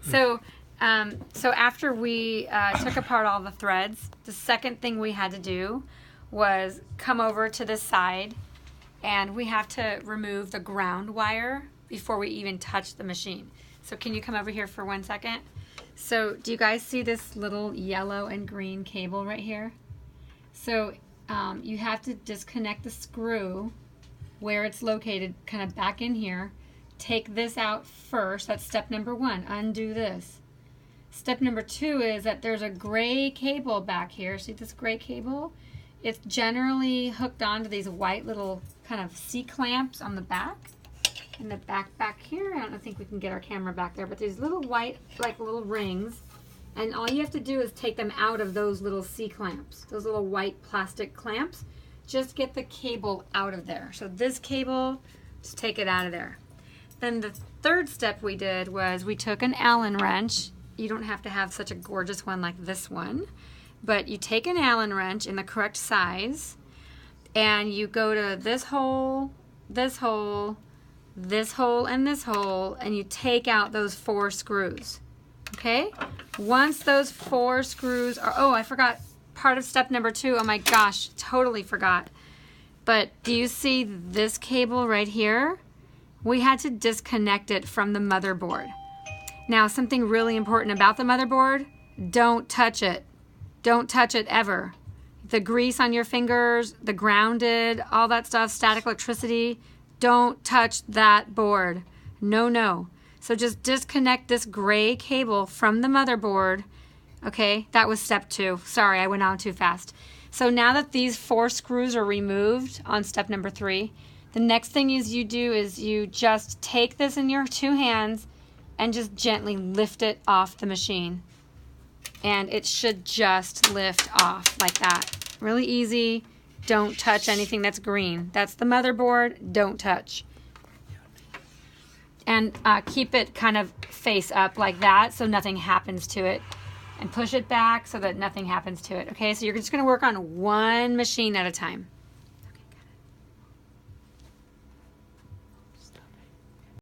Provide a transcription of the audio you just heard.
So, so after we took apart all the threads, the second thing we had to do was come over to this side, and we have to remove the ground wire before we even touch the machine. So can you come over here for 1 second? So do you guys see this little yellow and green cable right here? So you have to disconnect the screw where it's located, kind of back in here. Take this out first. That's step number 1. Undo this. Step number 2 is that there's a gray cable back here. See this gray cable? It's generally hooked onto these white little kind of C-clamps on the back. In the back here, I don't think we can get our camera back there, but these little white, like little rings, and all you have to do is take them out of those little C-clamps, those little white plastic clamps. Just get the cable out of there. So this cable, just take it out of there. Then the third step we did was we took an Allen wrench. You don't have to have such a gorgeous one like this one, but you take an Allen wrench in the correct size, and you go to this hole, this hole, this hole, and this hole, and you take out those 4 screws. Okay? Once those 4 screws are, oh, I forgot part of step number 2. Oh my gosh, totally forgot. But do you see this cable right here? We had to disconnect it from the motherboard. Now, something really important about the motherboard, don't touch it. Don't touch it ever. The grease on your fingers, the grounded, all that stuff, static electricity, don't touch that board. No, no. So just disconnect this gray cable from the motherboard. Okay, that was step 2. Sorry, I went on too fast. So now that these 4 screws are removed on step number 3, the next thing you do is you just take this in your 2 hands and just gently lift it off the machine. And it should just lift off like that. Really easy. Don't touch anything that's green. That's the motherboard. Don't touch. And keep it kind of face up like that so nothing happens to it. And push it back so that nothing happens to it. Okay, so you're just going to work on one machine at a time.